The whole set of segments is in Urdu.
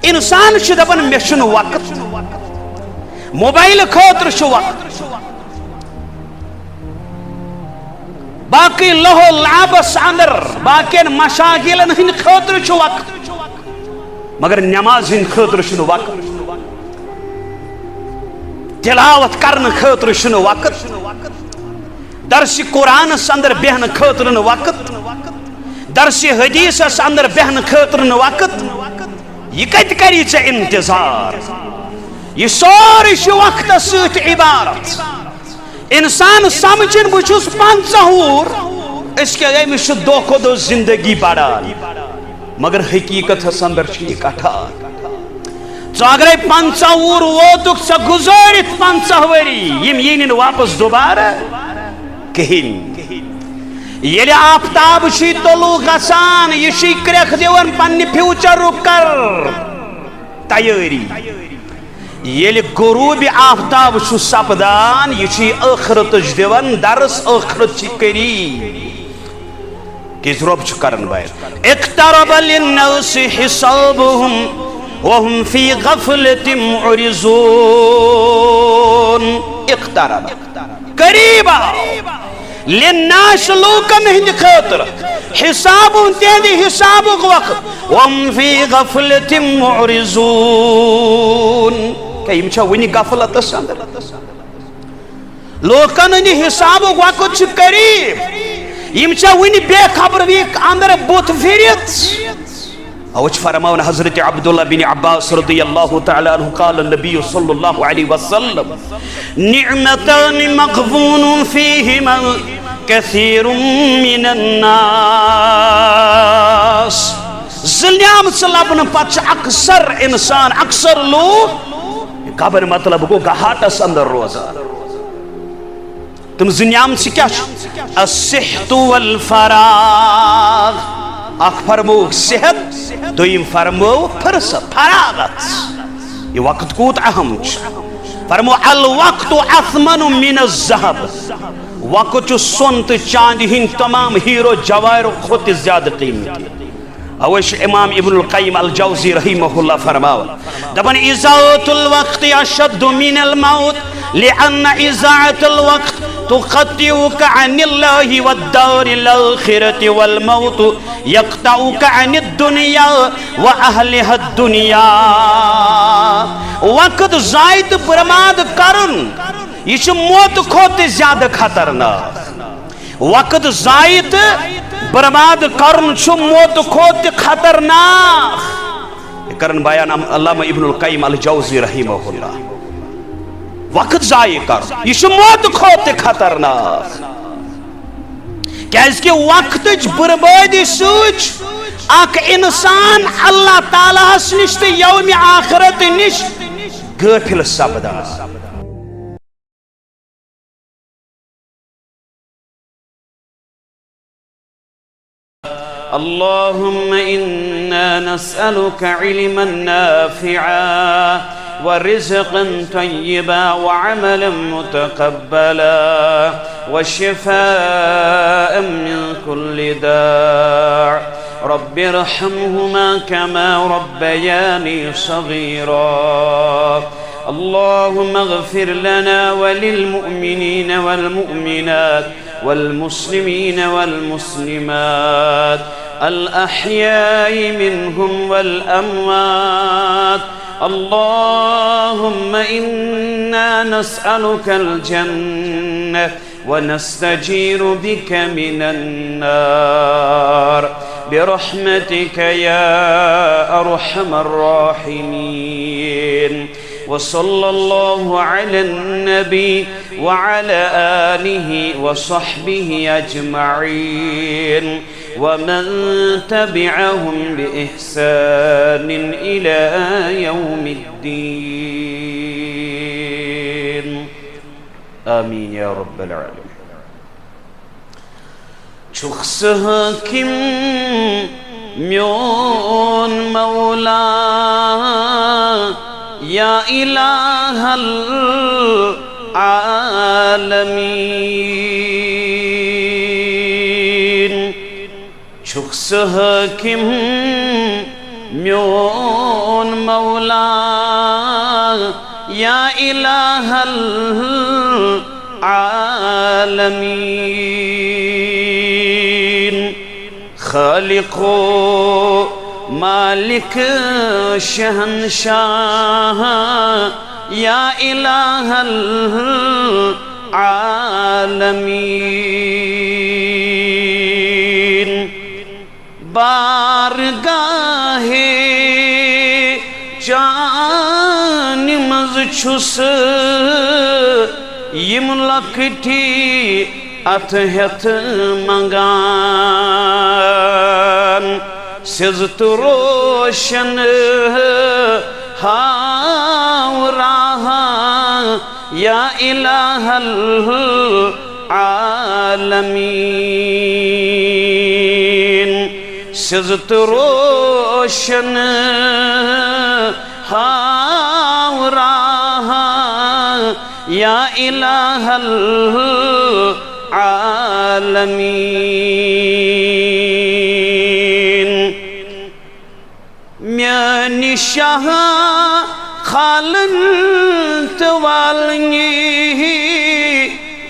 انسان دپان مے چھُنہٕ وقت موبائل خاطر چھُ وقت باقی لہو لعبس اندر باقین مشاغلن ہند خاطر چھُ وقت مگر نماز ہند خاطر چھُنہٕ وقت تلاوت کرن خاطر چھُنہٕ وقت درس قرآن اندر بہن خاطر نہٕ وقت درس حدیث اندر بہن خاطر نہٕ وقت یہ کت کری ژے انتظار یہ سورے چھُ وقتس سۭتۍ عبارت انسان سمجھن بہ چھُس 50 اس کے أمِس چھُ دۄہ کھۄتہٕ دۄہ زندگی بڑان مگر حقیقتس اندر چھُ یہِ کٹھان ژٕ اگرے 50 ووتُکھ ژٕ گزٲرِتھ 50 ؤری یِم یی نہٕ واپس دوبارہ کہیٖنۍ ییٚلہِ آفتاب چھُے طلوع گژھان یہِ چھُے کرٛٮ۪کھ دِوان پننہِ فیوچرُک کر تیٲری ییٚلہِ غروٗبِ آفتاب چھُ سپدان یہِ چھُے ٲخرتٕچ دِوان درس ٲخرت چھِ کٔری کیٛازِ رۄب چھُ کران بیان اقترب للناس حسابهم وهم في غفلة معرضون اقترب قریب للناس لوکن ہند خاطر حساب تہند حسابک وقت وهم في غفلة معرضون کہ یم چھا ونی غفلتس اندر لوکن ہند حسابک وقت چھ قریب یم چھا ونی بے خبر ویک اندر بوت پھرت اوچ فرماون حضرت عبداللہ بن عباس رضی اللہ تعالی عنہ قال النبی صلی اللہ علیہ وسلم نعمتان مغبون فیہما کثیر من الناس ظلم لبن پتہ اکثر انسان اکثر لوگ قبر مطلب گو گہاٹس اندر روزان تم زنیام سے کیا الصحت والفراغ اخ فرمو صحت دویم فرمو فرصت فراغت یہ وقت کوت اہم فرمو الوقت اثمن من الذهب وقت سون تو چاند ہند تمام ہیرو جواہروں خود زیادہ قیمتی اوش امام ابن القیم الجوزی رحمہ اللہ فرماو دبن اضاعت الوقت اشد من الموت لأن اضاعت الوقت تقطعك عن الله والدار الآخرة والموت يقطعك عن الدنيا وأهلها الدنيا وقت زائد برباد کرن یہ موت کھوت زیادہ خطرناک وقت زائد برباد کرن موت کھوت خطرناک کرن بیان علامہ ابن القیم الجوزی رحمہ اللہ وقت ضائع کر یہ موت کھوت خطرناک کیاز کہ وقت بربادی سوچ اک انسان اللہ تعالیٰ نش تو یوم آخرت نش غافل سپدان اللهم إنا نسألك علما نافعا ورزقا طيبا وعملا متقبلا وشفاء من كل داع رب ارحمهما كما ربياني صغيرا اللهم اغفر لنا وللمؤمنين والمؤمنات والمسلمين والمسلمات الأحياء منهم والأموات اللهم إنا نسألك الجنة ونستجير بك من النار برحمتك يا أرحم الراحمين وصلى الله على النبي وعلى آله وصحبه أجمعين ومن تبعهم بإحسان إلى يوم الدين آمين يا رب العالمين شخص حاكم میون مولا یا الہ العالمین شخص حاکم میون کون مولا یا الہ العالمین خالق و مالک شہنشاہ یا الہ العالمین بارگاہ جان مز چھس یم لکٹی ات ہتھ منگان سز تو روشن ہاو راہ یا الہ العالمین سز تو روشن ہاو راہ یا الہ العالمین میانی شاہ خالن توالنی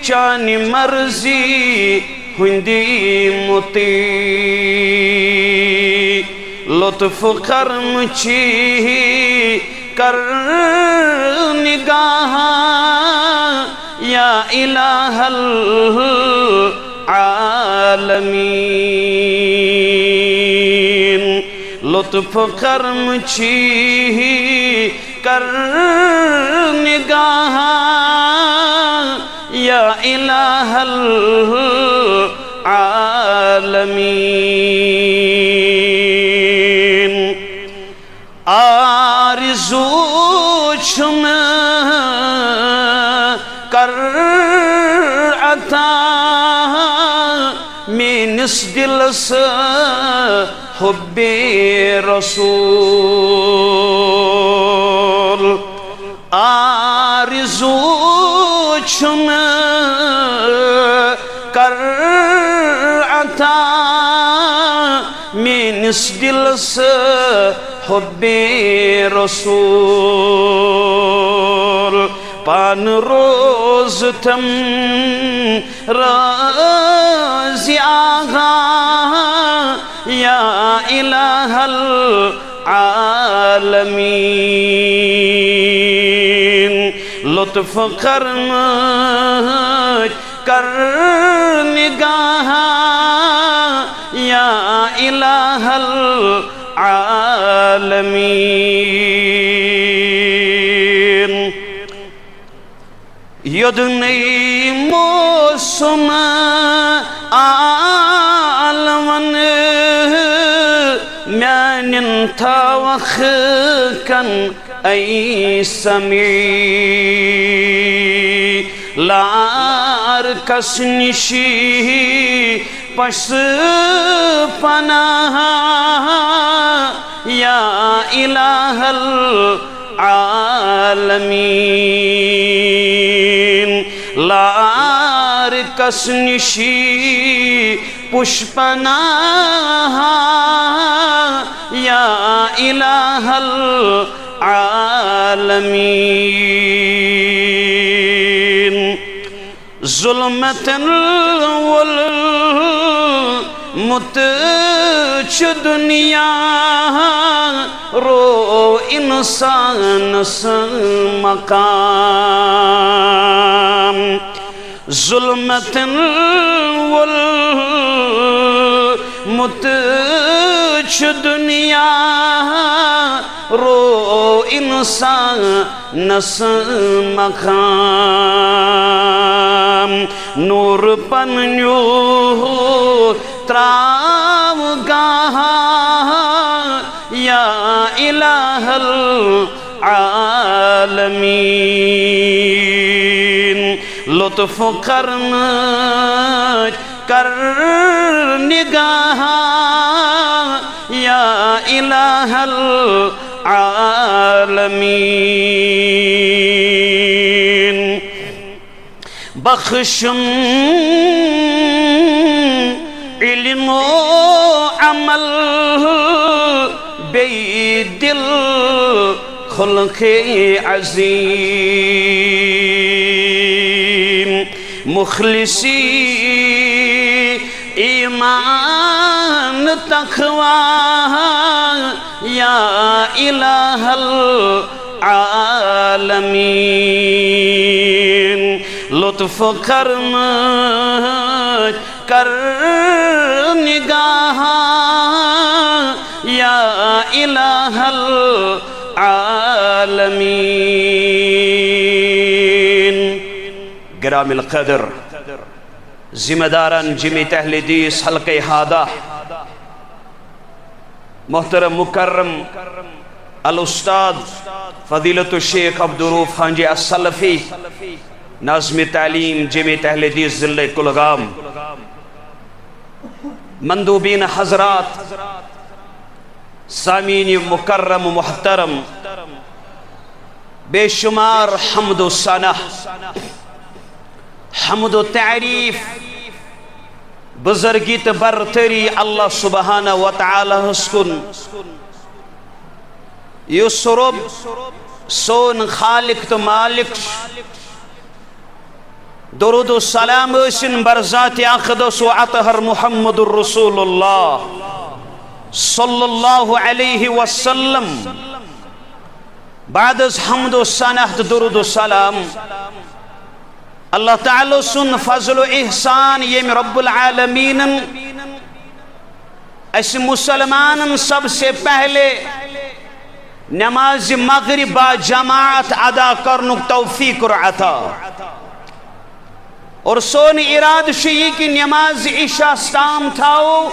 چانی مرضی ہندی متی لطف کرم چی کر نگاہ یا الہ العالمین لطف کرم چی کر نگاہ یا الہ العالمین آرزو چھم کر عطا مینس دل سے حب رسول آرزو چھم کر عطا مینس دل سے حب رسول پان روز تم رازی آغا یا الہ العالمین لطف کرم کر نگاہ یا الہ العالمین یدنی موسم عالمن میانن تاوخ کن ای سمی لار کس نشی پس پناہ یا الہ العالمین لار کس نشی پش پناہ یا الہ العالمین ظلمتن والمتچ دنیا رو انسان مقام ظلمتن والمتچ دنیا رو انسان مقام نور پنیو تراو گاہا یا الہ العالمین لطف کرم کر نگاہ یا الہ العالمین بخشم علم و عمل بی دل خلق عظیم مخلصی ایمان تقوی یا الہ العالمین لطف کرم کر نگاہ یا الہ العالمین گرامی القدر ذمہ داران جمعیت اہل حدیث حلقہ ہادہ محترم مکرم الاستاذ فضیلت الشیخ عبدالرؤوف خانجی السلفی ناظم تعلیم جمعیت اہل حدیث ضلع کلگام مندوبین حضرات سامعین مکرم و محترم بے شمار حمد و ثنا حمد و تعریف بزرگیت برتری اللہ سبحانہ و تعالی حسکن یس رب سون خالق تو مالک درود و سلام اسن برذات اقدس و اطہر محمد الرسول اللہ صلی اللہ علیہ وسلم بعد از حمد و ثنا درود و سلام اللہ تعالی سن فضل و احسان یم رب العالمین اس مسلمان سب سے پہلے نماز مغرب با جماعت ادا کرنک توفیق عطا اور سون اراد شیئی کی نماز عشاء استام تھاو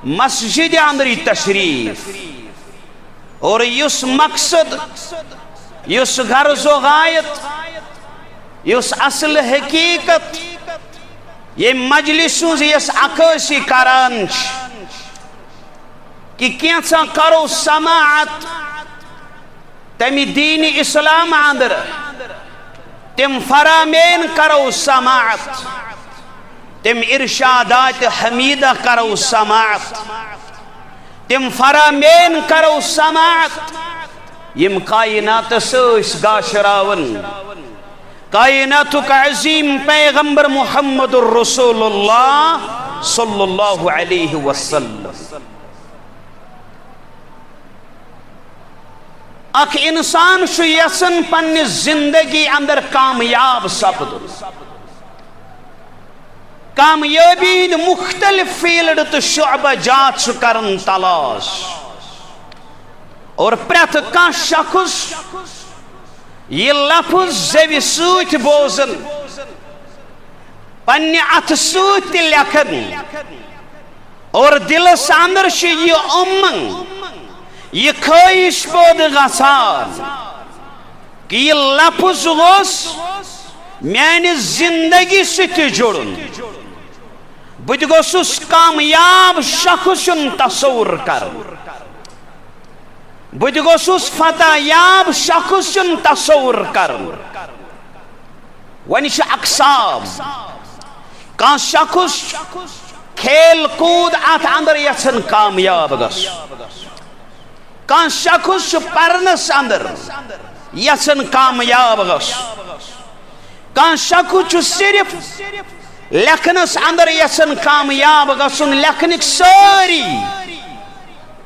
مسجد اندری تشریف اور یس مقصد یس غرض و غایت یس اصل حقیقت یہ مجلسوں یس عکاسی کرانچ کہ کیسا کرو سماعت تمی دین اسلام اندر تم فرامین کرو سماعت تم ارشادات حمیدہ کرو سماعت تم فرامین کرو سماعت یم کائنات سوس گاشراون کائناتو کا عظیم پیغمبر محمد الرسول اللہ صلی اللہ علیہ وسلم اک انسان شو یسن پنی زندگی اندر کامیاب سپد کامیابی مختلف فیلڈ تو شعبہ جات شو کرن تلاش اور پریت کان شخص یہ لفظ زوی سوت بوزن پنی ات سوت لکھن اور دل ساندر شو یہ امنگ یہ خواہش بود غسان کہ یہ لفظ غس میانی زندگی ستی جڑن بد گوسس کامیاب شخص تصور کر بد گوسس فتح یاب شخص تصور کر ونش اقسام کان شخص کھیل کود ات اندر یسن کامیاب گس کان شخص پرنس اندر یسن کامیاب گس کان شخص صرف لکھنس اندر یسن کامیاب گسن لکھنک ساری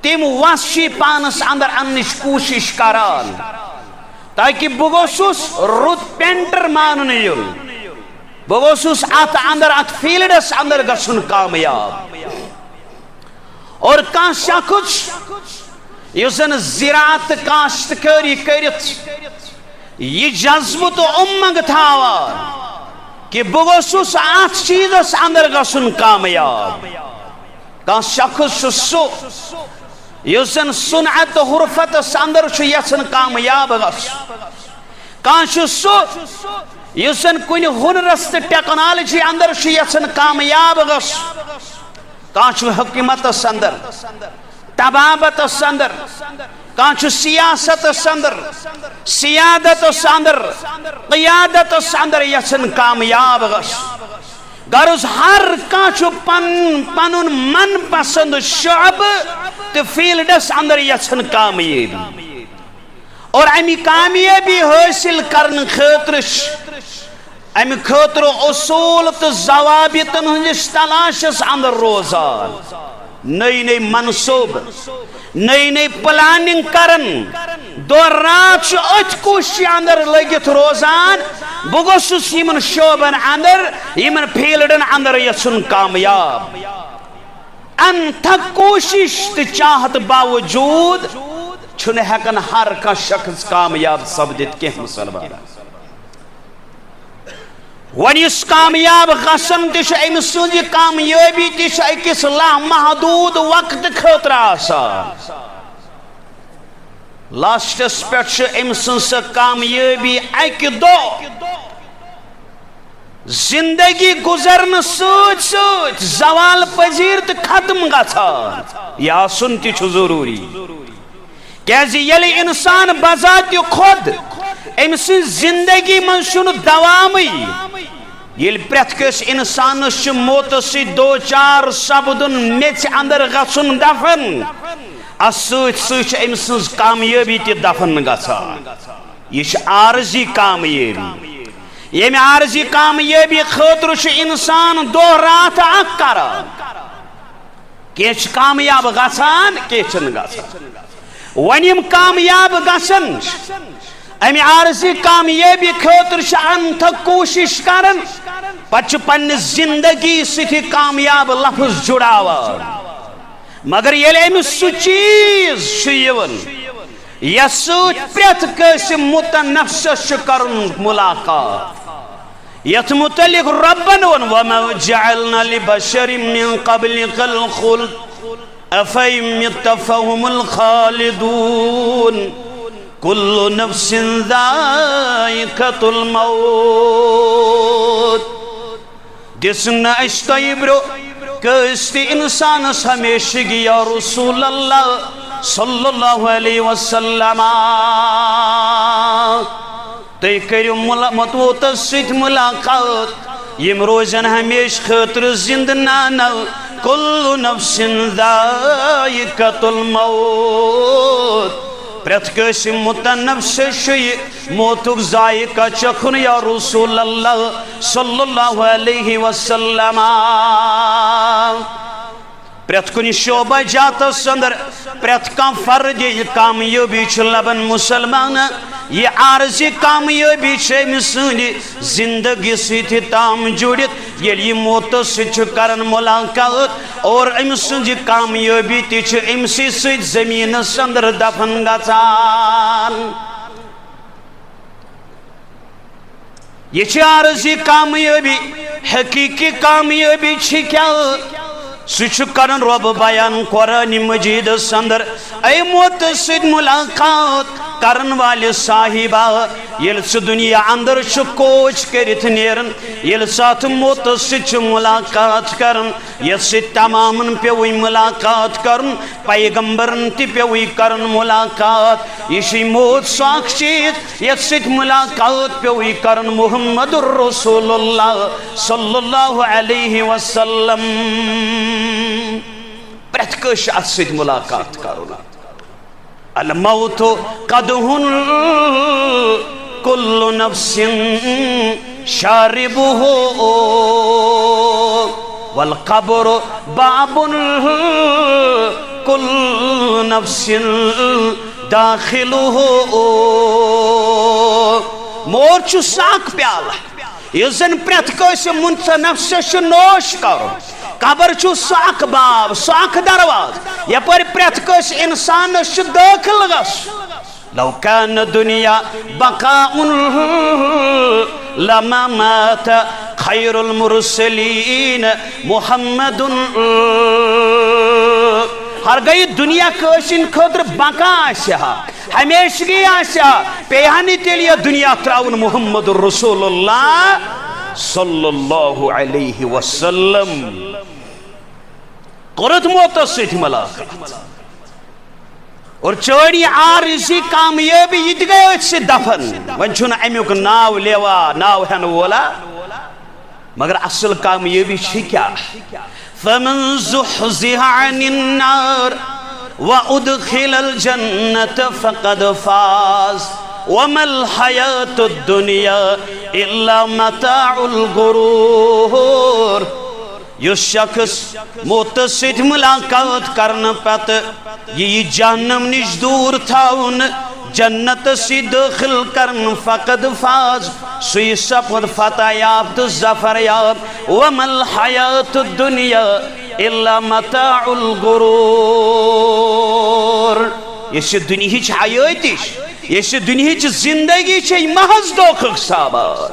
تم وحشی پانس اندر انش کوشش کران تاکہ بگوسوس رود پینٹر مانن یل بگوسوس ات اندر ات فیلڈس اندر گسن کامیاب اور کان شخص یسن زراعت کاشتکاری کرت یہ جذب تو امنگ تھاوان کہ بگوسوس آت چیزس اندر گسن کامیاب کان شخص سو یسن صنعت حرفت اندر چھ یسن کامیاب گس کان سو یسن کن ہنرست ٹیکنالوجی اندر چھ یسن کامیاب گس کان چھ حکمت اندر طبابت اندر کان چھ سیاست اندر سیادت اندر قیادت اندر یسن کامیاب گس غرض ہر کانچو پنن من پسند شعب تو فیلڈس اندر یسن کامیاب اور امی کامیابی حاصل کرن خاطرش امی خاطر اصول تو ضوابطن ہندس تلاشس اندر روزان نئی نئی منصوب نئی نئی پلاننگ کرن دور رات ات کوشش اندر لگت روزان بگوسس یمن شعبن اندر یمن فیلڈن اندر یسن کامیاب انت کوشش تو چاہت باوجود چھن ہیکن ہر کا شخص کامیاب سپدت کی مسلمان ون اس کامیاب غسن تش ام سند کامیابی تش اکس لامحدود وقت خاطر آسان لاسٹس پہ ام سن کامیابی اکہ دو زندگی گزرن سوچ سوچ زوال پذیر تو ختم گژھان یہ آسن تہ ضروری کیازِ یلی انسان بذات خود ام سن زندگی من چھُ دوامی یل پرت کس انسانس موت سی دو چار سپدن میچ اندر گژھن دفن اس سۭتۍ سۭتۍ چھِ ام سٕنٛز کامیٲبی تہِ دفن گژھان یہ چھِ عارضی کامیٲبی ییٚمہِ عارضی کامیٲبی خٲطرٕ چھُ انسان دۄہ رات اکھ کران کینٛہہ چھِ کامیاب گژھان کینٛہہ چھِنہٕ گژھان وۄنۍ یِم کامیاب گژھن امی عارضی کامیابی خاطر چھ انتھک کوشش کرن پتہ پنہ زندگی سۭتۍ کامیاب لفظ جڑاوان مگر ییٚلہِ أمِس سُہ چیٖز چھُ یِوان یتھ سۭتۍ پرٛٮ۪تھ کٲنٛسہِ متنفسس چھُ کرُن ملاقات یتھ متعلق ربن ووٚن وما جعلنا لبشر من قبلك الخلد افإن مت فهم الخالدون كل نفس ذائقة الموت دسنا اشتیبرو کستی انسانس ہمیشگی یا رسول اللہ صلی اللہ علیہ وسلم تی کریو متوت سیت ملاقات یم روزن ہمیش خاطر زندنا کل نفس ذائقة الموت پرت کس متنفس موتک ذائقہ چکھن یا رسول اللہ صلی اللہ علیہ وسلم پرت کن شعبہ جاتس اندر پرت کم فرد یہ کامیابی چھ لبن مسلمان یہ عارضی کامیابی چھ مسلی زندگی سیتھی تام جڑت یہ موت سے کرن ملاقات اور امسنجی کامیابی تی چھ امسی سیت زمین سندر دفن گژھان یہ چھ عارضی کامیابی حقیقی کامیابی چھ کیا سچ کرن رب بیان قرآن مجید سندر اے موت سید ملاقات کرن والے صاحبہ یل سے دنیا اندر چھ کوچ کرت نیرن یل ساتھ موت سچ ملاقات کرن یل سے تمامن پیوئی ملاقات کرن پیغمبرن تی پیوئی کرن ملاقات یہ موت ساک چیز یل سے ملاقات پیوئی کرن محمد الرسول اللہ صلی اللہ علیہ وسلم پرت کش ات ملاقات کرنا الموت قدہن کل نفس شاربہ والقبر باب کل نفس داخلہ مور چھ ساک پیالہ یہ زن پرت کس نفس نوش کرو قبر چھو ساک باب ساک درواز یا پر پرت کس انسان چھ داخل گس لو کان دنیا بقاء لما مات خیر المرسلین محمد ہر گئی دنیا کشن خطر بقا آسیا ہمیشگی آسیا پیہانی تیلیا دنیا تراؤن محمد الرسول اللہ صلی اللہ علیہ وسلم قرد موت سیت ملاقات اور چوڑی عارضی کامیابی یہ گئے سے دفن ون چھونا امیوک ناو لیوا ناو ہن وولا مگر اصل کامیابی چھ کیا فمن زحزح عن النار وأدخل الجنة فقد فاز وما الحياة الدنيا إلا متاع الغرور. یس شخص موت سۭتۍ ملاقات کرن پتہ یہ جہنم نش دور تھاون جنت سی داخل کرن فقد فاز سُے سپد فتح یاب تو ظفر یاب. وما الحیات الدنیا الا متاع الغرور. یہ دنیاچ حیاتش یہ دنیاچ زندگی چھ محض دھوکھک سامان.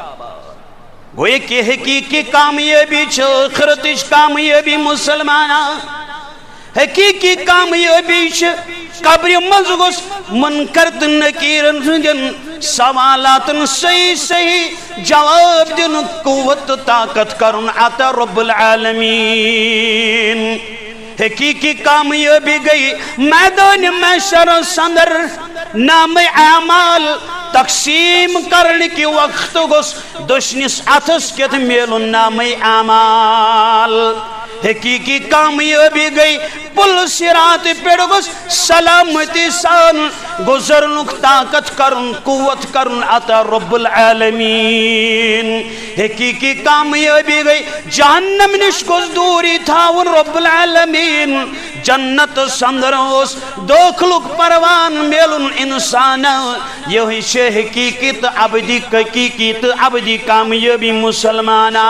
گویا کہ حقیقی کامیابی چھ آخرتچ کامیابی مسلمانہ. حقیقی کامیابی چھ قبر مز گوس منکر تہ نکیرن ہندین سوالاتن صحیح صحیح جواب دن قوت طاقت کرن عطا رب العالمین. حقیقی کامیابی گئی میدان محشر اندر نام اعمال تقسیم کرنے کی وقت گوس دشنس اتھس کت میلن نام اعمال. حقیقی کامیابی گئی پل صراط پیڑ گوس سلامتی سان گزرنک طاقت کرن قوت کرن عطا رب العالمین. حقیقی کامیابی گئی جہنم نش گوس دوری تھاون رب العالمین. جنت سندر اس داخلک پروان میلن انسان. یہی چھ حقیقی تو ابدی حقیقی تو ابدی کامیابی مسلمانہ.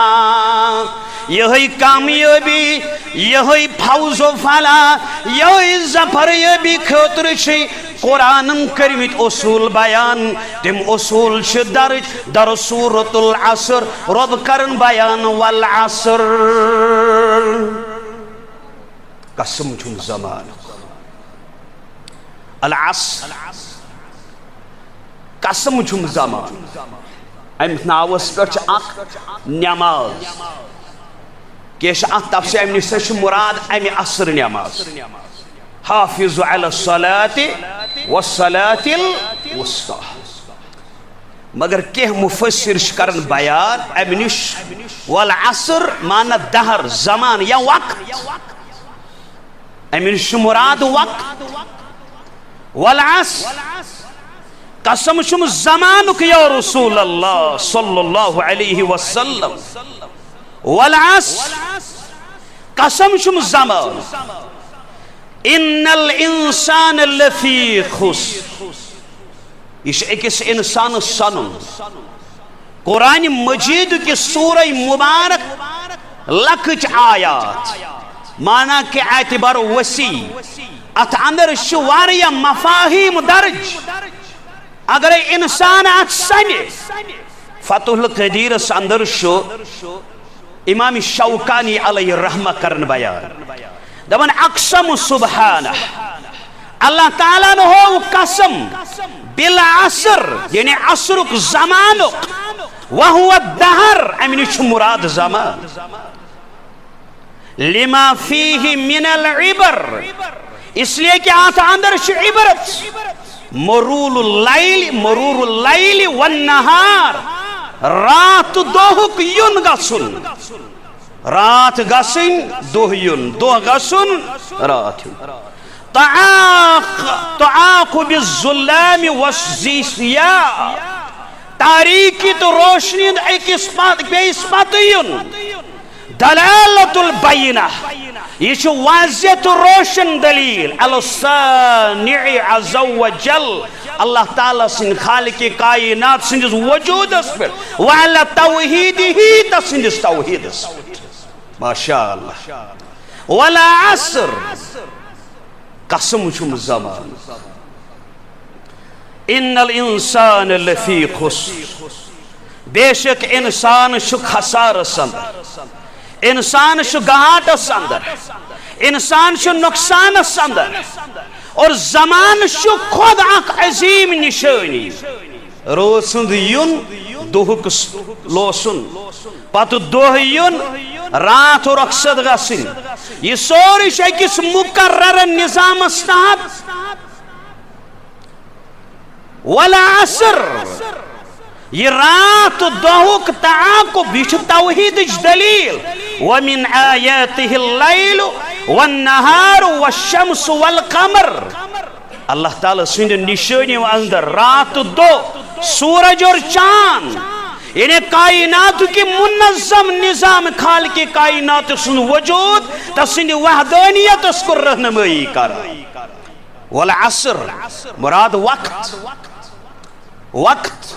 یہی کامیابی یہی فوز و فلاح یہی ظفر یابی خاطر چھ قرآن کرمت اصول بیان. تم اصول چھ درج در سورۃ العصر رب کرن بیان والعصر. قسم چھم زمان العصر قسم چھم زمان. امت ناوس پر اخ نماز کیش ات تفسیر امن سے مراد ام عصر نماز. حافظ علی الصلاة والصلاة الوسطى. مگر کہ مفسر کرن بیان ام نش والعصر مانا دہر زمان یا وقت. امن مراد وقت. والعصر قسم شم زمانک یا رسول اللہ صلی اللہ علیہ وسلم. والعصر قسم شم زمان ان الانسان لفی خسر. یہ اکس انسان سنن قرآن مجید کی سورہ مبارک لکھچ آیات مانا کہ اعتبار وسیع ات اندر شواریا مفاہیم درج. اگر انسان ات سنی فتح القدیر اندر شو امام شوکانی علیہ رحمہ کرن بیان دبن اقسم سبحانہ اللہ تعالیٰ نے ہو قسم بالعصر یعنی عصرک زمانک وہو الدہر امین مراد زمان لما فیہ من العبر اس لیے کہ آتا اندر عبرت مرور اللیل والنہار رات دوہک یون گسن رات گسن دوہ یون دوہ گسن رات یون تعاق بالظلام والضیاء تاریکی تو روشنی ایک اسپات یون دلالت البینہ یہ چھو واضح تو روشن دلیل الصانع عز و جل اللہ تعالیٰ سن خالق کائنات سنجز وجود اس پر وعلا توحید ہی تسنجز توحید اس پر ماشاءاللہ. ولا عصر قسم چھم زمان ان الانسان لفی خسر بے شک انسان شو خسار سندر انسان شو گہاٹ سندر انسان شو نقصان سندر اور زمان شو خود اک عظیم نشانی روسند یون دوہک لوسن پتہ دوہ یون رات اور اقصد گسن یہ سوری کس مقرر نظام تحت. والعصر یہ رات دوہک تعاقب یہ توحید دلیل ومن آیاته اللیل والنہار والشمس والقمر اللہ تعالیٰ سند نشانی اندر رات دو سورج اور چاند یعنی کائنات کی منظم نظام خالق کائنات سن وجود تسند وحدانیت اس کو رہنمائی کر والعصر مراد وقت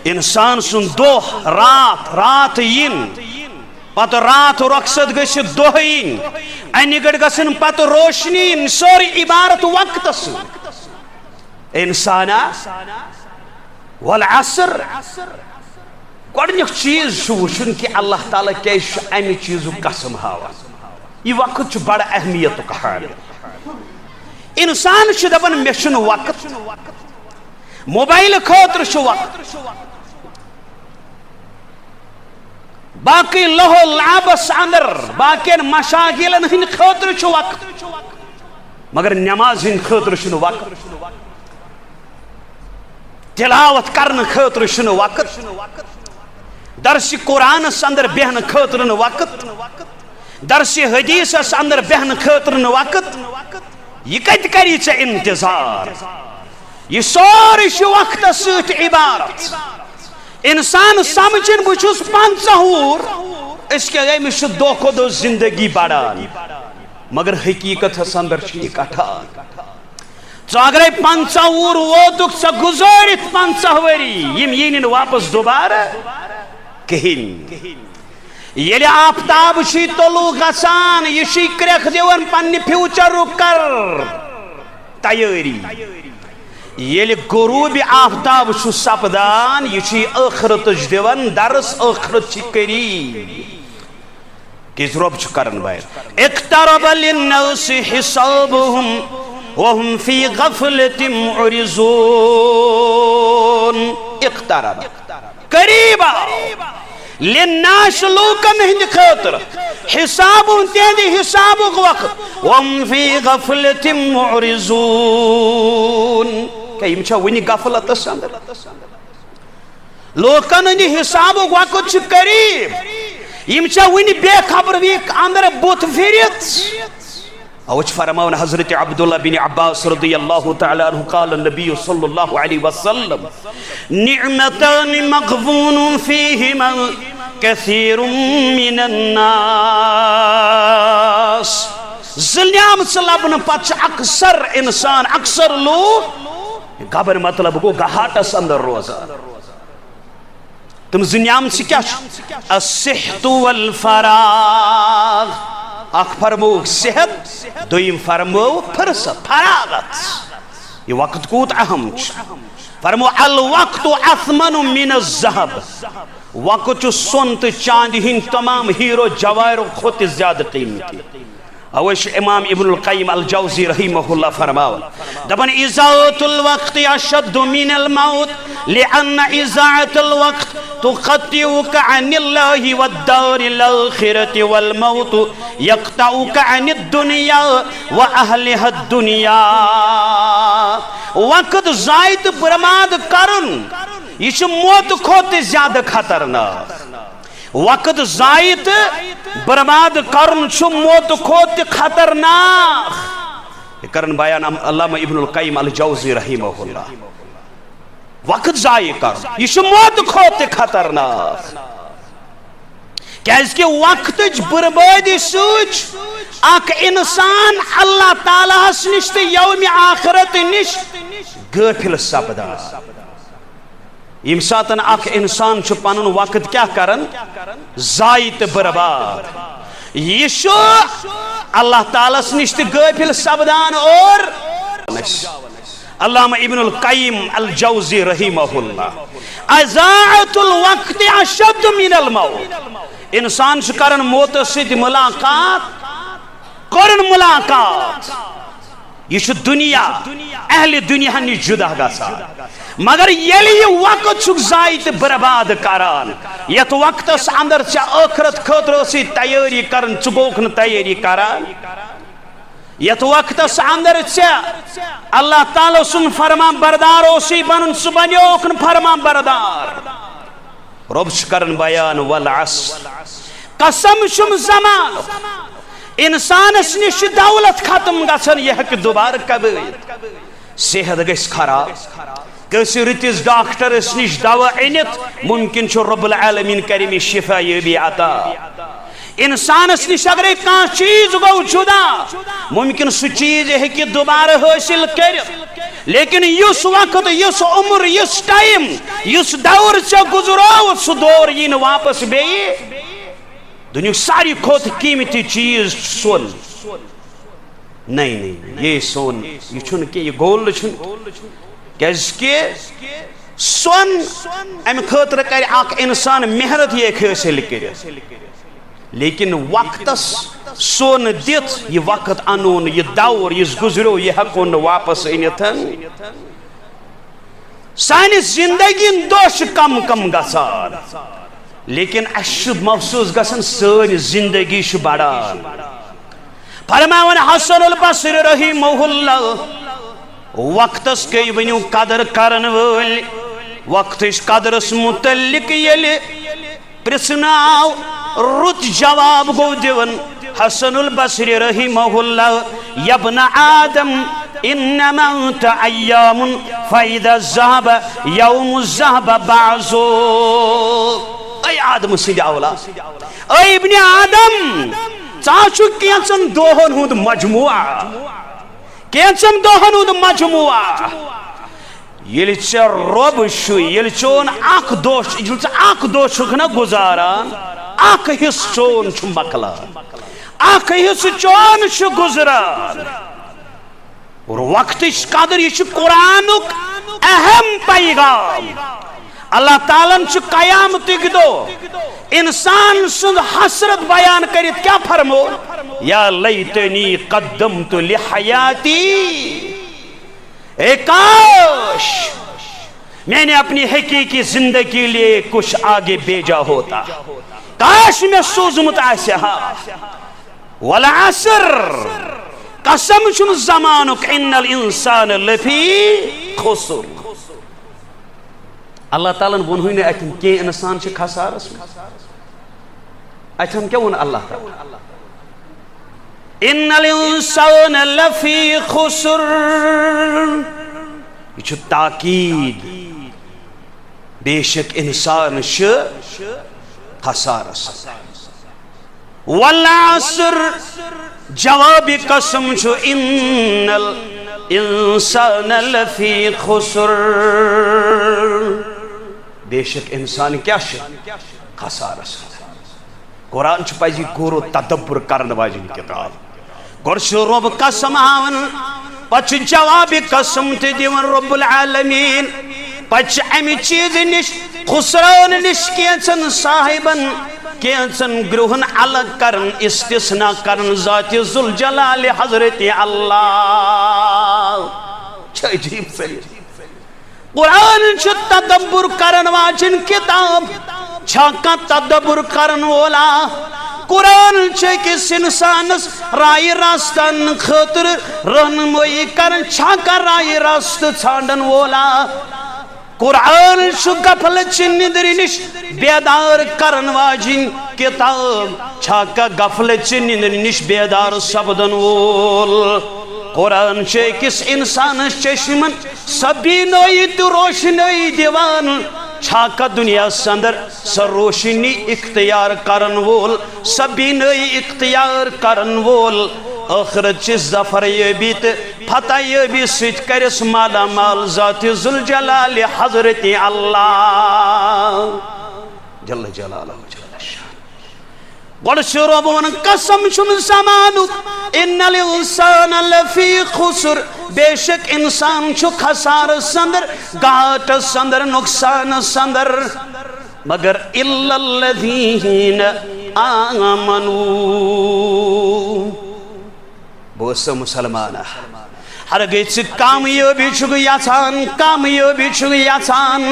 انسان سن دو رات ین پت رات رخصت گس دہین ان گڑ گسن پت روشنی سوری عبارت وقت انسان والعصر گۄڈنیُک چیز چھُ وٕچھُن کہ اللہ تعالیٰ کیٛازِ چھُ امہِ چیٖزُک قسم ہاوان یہ وقت چھُ بڑٕ اہمیتُک حامل انسان چھُ دپان مےٚ چھُنہٕ وقت موبائل خٲطرٕ چھُ وقت باقی لہو لعبس اندر باقین مشاغلن ہند خاطر چھُ وقت مگر نماز ہند خاطر چھُنہٕ وقت تلاوت کرن خاطر چھُنہٕ وقت درس قرآن اندر بہن خاطر نہٕ وقت درس حدیث اندر بہن خاطر نہٕ وقت یہ کتہِ کری ژےٚ انتظار یہ سورُے چھُ وقتس سۭتۍ عبارت انسان سمجھن بہ چھُس 50 اس کے أمِس چھُ دۄہ کھۄتہٕ دۄہ زندگی بڑان مگر حقیقتس اندر چھُ یہِ کٹان ژٕ اگرے 50 ووتُکھ ژےٚ گُزٲرِتھ 50 ؤری یِم یی نہٕ واپس دوبارٕ کہین ییٚلہِ آفتاب چھُے طلوع گژھان یہِ چھُے کرٛٮ۪کھ دِوان پننہِ فیوچرُک کر تیٲری ییٚلہِ غروٗبِ آفتاب چھُ سپدان یہِ چھُے ٲخرتٕچ دِوان درس ٲخرت چھِ قریٖب کیٛازِ رۄب چھُ کران بیان اقترب للناس حسابهم وهم في غفلة معرضون اقترب قریبا للناس لوکن ہند خاطر حساب تہندِ حسابُک وقت وهم في غفلة معرضون کہ یم چھا ونی غفلتس اندر لوکن ہند حسابُک وقت چھ قریب یم چھا ونی بے خبر ویک اندر بُتھ پھرِتھ اوچ فرماون حضرت عبداللہ بن عباس رضی اللہ تعالی عنہ قال النبی صلی اللہ علیہ وسلم نعمتان مغبون فیہما کثیر من الناس ظلم لبن پتہ اکثر انسان اکثر لوگ گبر مطلب گو گہاٹس اندر روزان تم ظلم سے کیا الصحت والفراغ اخ فرموک صحت دویم فرموک فرصت فراغت یہ وقت کوت اہم فرمو الوقت اثمن من الذهب وقت سنت چاند ہند تمام ہیرو جواہر خود زیادہ قیمتی اوش امام ابن القیم الجوزی رحمہ اللہ فرماؤ دبن اضاعت الوقت اشد من الموت لأن اضاعت الوقت تقطعك عن الله والدار الآخرة والموت يقطعك عن الدنيا وأهلها الدنيا وقت زائد برباد کرن یہ موت کھوت زیادہ خطرناک وقت زائد برباد کرن چھو موت کھوت خطرناک کرن بیان علامہ ابن القیم الجوزی رحمہ اللہ وقت ضائع کرن یہ چھو موت کھوت خطرناک کیاز کہ وقت بربادی سوچ اک انسان اللہ تعالیٰ نشت یوم آخرت نش غافل سپدان یم ساتن اک انسان چھ پنن وقت کیا کرن ضائع برباد یہ شو اللہ تعالیٰ نش غافل سپدان اور علامہ ابن القیم الجوزی رحمہ اللہ اضاعت الوقت اشد من الموت انسان چھ کرن موت سید ملاقات کرن ملاقات یہ چھ دنیا اہل دنیا نش جدا گژھان مگر یلی یہ وقت چھک ضائع برباد کران یت وقتس اندر ژےٚ ٲخرت خٲطرٕ ٲسی تیٲری کران ژٕ گوکھ نہٕ تیٲری کران یت وقتس اندر ژےٚ اللہ تعالیٰ سُنٛد فرمان بردار اوسی بنُن ژٕ بنیوکھ نہٕ فرمان بردار رب چھُ کران بیان والعصر قسم چھُم زمانُک انسان اس نش دولت ختم گژھن یہ ہیکہِ دوبارٕ کبٲیِتھ صحت گژھِ خراب کٲنٛسہِ رٕتِس ڈاکٹرس نش دوا أنِتھ ممکن چھُ رب العالمین کرِ مےٚ شفا یٲبی عطا انسانس نش اگر کانٛہہ چیز گو جدا ممکن سُہ چیز ہیکہِ دوبارٕ حٲصِل کٔرِتھ لیکن یُس وقت یُس عمر یُس ٹایم یُس دور ژےٚ گُزرووُتھ سُہ دور یی نہٕ واپس بیٚیہِ دُنیُک ساروی کھۄتہٕ قیمتی چیز سۄن نہیں یہ سون یہ چھُنہٕ کینٛہہ یہ گولڈ چھُنہٕ کیازکہِ سۄن امہِ خٲطرٕ کرِ اکھ انسان محنت یہ حٲصِل کٔرِتھ لیکن وقتس سون دِتھ یہ وقت انون یہ دور یُس گُزریو یہ ہیکو نہٕ واپس أنِتھ سانہِ زندگی دۄہ چھِ کم کم گژھان لیکن اَسہِ چھُ محسوٗس گژھان سٲنۍ زندگی چھِ بڑان فرماوان حسن البصری رحمہ اللہ وقتس گٔے ؤنِو قدر کرن وٲلۍ وقتٕچ قدرس متعلق ییٚلہِ پرژھناو رُت جواب گو دِوان حسن البصری رحمہ اللہ یبن آدم انما انت ایام فاذا ذهب یوم ذهب بعضو اے آدم سٕنٛدِ اولاد اے ابن آدم ژٕ چھُ کینٛژن دۄہن ہُنٛد مجموعہ کینٛژن دۄہن ہُنٛد مجموعہ ییٚلہِ ژےٚ رۄب چھُے ییٚلہِ چون اکھ دۄہ ییٚلہِ ژٕ اکھ دۄہ چھُکھ نہ گُزاران اکھ حصہٕ چون چھُ مۄکلان اکھ حصہٕ چون چھُ گُزران اور وقتٕچ قدر یہ چھُ قرآنُک اہم پیغام اللہ تعالیٰ چھُ قیامتٕکۍ دۄہ انسان سُنٛد حسرت بیان کٔرِتھ کیٛاہ فرمو یا لیتنی قدمت لحیاتی اے کاش میں نے اپنی حقیقی زندگی لیے کچھ آگے بھیجا ہوتا کاش میں سوزمت آسہِ ہا والعصر قسم چھُم زمانُک ان الانسان لفی خسر اللہ تعالیٰ وونہُے نہٕ اتھن کینٛہہ انسان چھِ خسارس منٛز اتھن کیٛاہ ووٚن اللہ تعالیٰ ان الانسان لفی خسر یہ چھُ تاکید بے شک انسان چھُ خسارس والعصر جواب قسم چھُ ان الانسان لفی خسر بے شک انسان کیا چھُ خسارس قرآن چھُ پزِ غور و تدبر کرن واجن کتاب گۄڈٕ چھُ رۄب قسم ہاوان پتہٕ چھُ جواب قسم تہِ دِوان رب العالمین پتہٕ چھُ امہِ چیٖزٕ نِش خسران نِش کینٛژن صاحبن کینٛژن گروہن الگ کرن استثنا کرن ذات ذوالجلال حضرت اللہ چھِ عجیب سریٖف قرآن چھُ تدبر کرن واجن کتاب چھا کانٛہہ تدبر کرن وولا قرآن چھُ أکِس انسانس رایہِ راستن خٲطرٕ رہنمٲیی کرن چھا کانٛہہ رایہِ راستہٕ ژھانڈن وولا قرآن چھُ غفلتچہِ نِندرِ نِش بیدار کرن واجن کتاب چھا کانٛہہ غفلتچہِ نِندرِ نِش بیدار سپدن وول قرآن چھُ أکِس انسانس چشمن سۄ بیٖنٲیی تہٕ روشنٲیی دِوان چھا کانٛہہ دُنیاہس اندر سۄ روشنی اختیار کرن وول سۄ بیٖنٲیی اختیار کرن وول ٲخرت چہِ ظفر یٲبی تہٕ فتح یٲبی سۭتۍ کرٮ۪س مالا مال ذات ذوالجلال حضرت اللہ جل جلالہ گۄڈٕ چھُ رۄب ونان قسم چھُم زمانُک ان الانسان لفی خسر بے شک انسان چھُ خسارس اندر گھاٹس اندر نقصانس اندر مگر الا الذین آمنوا بوسا مسلمانہ ہرگز ژٕ کامیٲبی چھُکھ یژھان کامیٲبی چھُکھ یژھان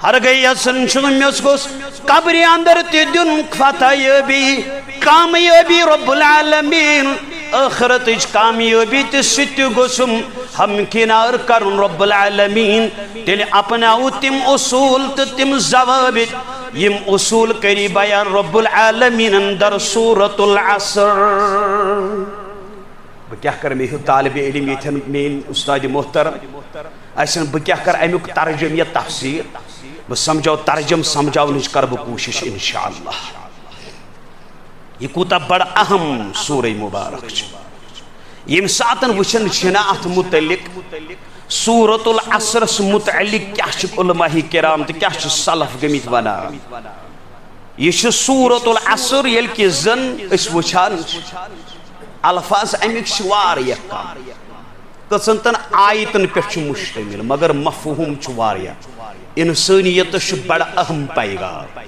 ہرگز یژھان چھُکھ مےٚ گوٚژھ قبرِ اندر تہِ دیُن فتح یٲبی کامیٲبی رب العالمین آخرت کامیابی ست گسم ہمکنار کرن رب العالمین تیل اپناو تم اصول تو تم ضوابط یم اصول کری بیان رب العالمین اندر سورة العصر بکیا کر میں طالب علم یتن مین استاد محترم ایسن بکیا کر امیک ترجم یا تفسیر بس سمجھو ترجم سمجھو نج کر کوشش انشاءاللہ یہ کوتا بڑا اہم سورہ مبارک یم ساتن وچن چھنا ات متعلق سورة العصر متعلق کیا علماء کرام تو کیا سلف گمیت بنا یہ سورة العصر یل کی زن اس وچان الفاظ امیک شواریا کام قسنتن آیتن پر مشتمل مگر مفہوم چواریا انسانیت بڑا اہم پیغام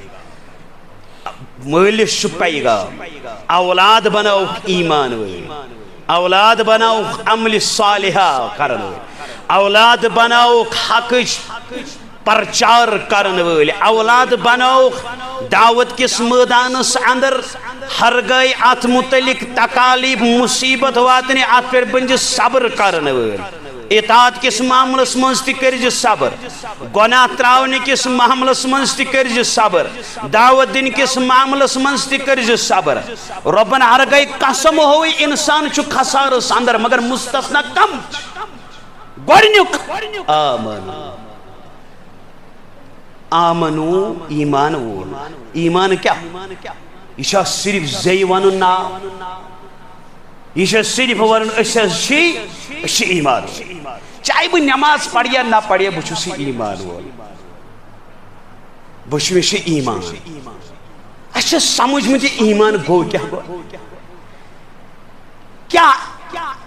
مولش پیغام اولاد بناو ایمان وی اولاد بناو عمل صالحہ کرن وی اولاد بناو حق پرچار کرن وی اولاد بناو دعوت کس میدانس اندر ہر گئی ات متعلق تکالیف مصیبت واتنی ات پر بنج صبر کرن وی اطاعت کس معاملس منز تہ کرج صبر گناہ تراؤنے کس معاملس منز تہ کرج صبر دعوت دن کس معاملس منز تہ کرج صبر ربن ہر گئی قسم ہوئی انسان چھ خسارس اندر مگر مستثنا کم گوڑنیک آمنو ایمان وول ایمان کیا یہ صرف زیوان نا یہ صرف ورن اسی ایمان چاہے وہ نماز پڑھیا نہ پڑھیا بچھو ایمان وول بچھو ایمان اچھا سمجھ مجھے ایمان گو کیا گو کیا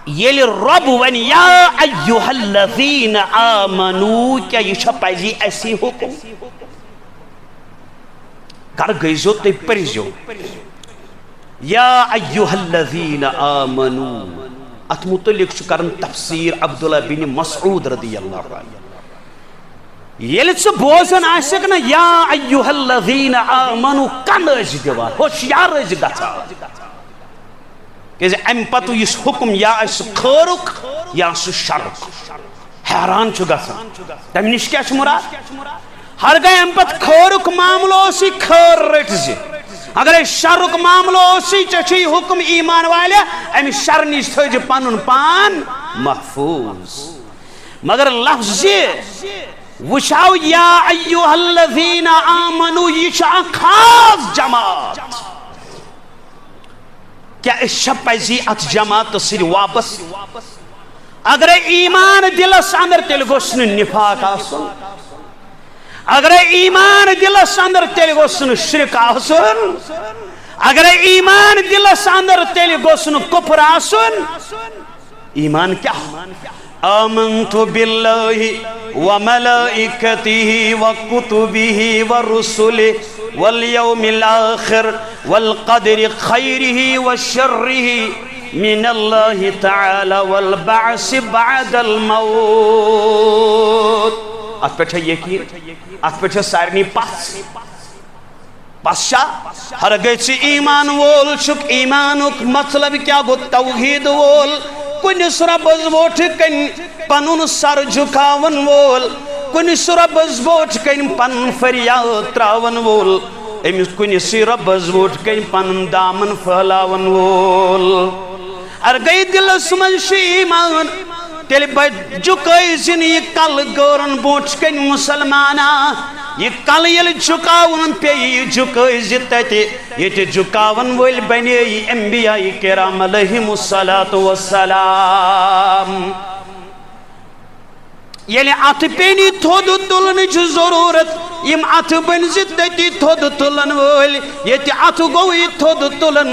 یہ رب ون یا ایوہ الذین آمنو کیا یہ پہلی ایسی حکم کر گئی زو تی پریزو یا ایوہ الذین آمنو ات متعلق کرن تفسیر عبداللہ بن مسعود رضی اللہ عنہ یل سے بوزن آسک نا یا ایوہ الذین آمنو کن اج دیوار ہوشیار اج گتا کہ ام پتو اس حکم یا اس خیرک یا اس شرک حیران چھو گسا تم نش کیا چھ مراد ہر گئے ام پت خیرک معاملو سی خیر رٹ زی اگر شرک معاملو سی چچی حکم ایمان والے ام شر نش تھج پنن پان محفوظ مگر لفظ وشاو یا ایوہ الذین آمنو یہ خاص جماعت کیا اس شپیزی ات جماعت سر واپس اگر ایمان دلس اندر تیل گوشن نفاق آسن اگر ایمان دلس اندر تیل گوشن شرک آسن اگر ایمان دلس اندر تیل گوشن کفر آسن ایمان کیا آمنت باللہ وملائکتہ وکتبہ ورسلہ والیوم الآخر والقدر خیرہ وشرہ من اللہ تعالی والبعث بعد الموت ات پہ یقین ات پہ سارنی پسشا ہر گئی ایمان وول چک ایمانک مطلب کیا گو توحید وول کنس ربز ووٹ کن پنن سر جھکاون وول کنس ربز ووٹ کن پنن فریاد تراون وول امس کنس ربز ووٹ کن پنن دامن پھلاون وول ار گئی دلس من ایمان تیل جھکائی زن یہ کل گورن بوٹ کن مسلمانا یہ کل یل جھکاون پی جھکائی زتت یہ جھکاون ول بنی انبیاء کرام علیہم السلام یعنی ات پینی تھود تلن ضرورت یم ات بن زتتی تھود تلن ول یہ ات گوئی تھود تلن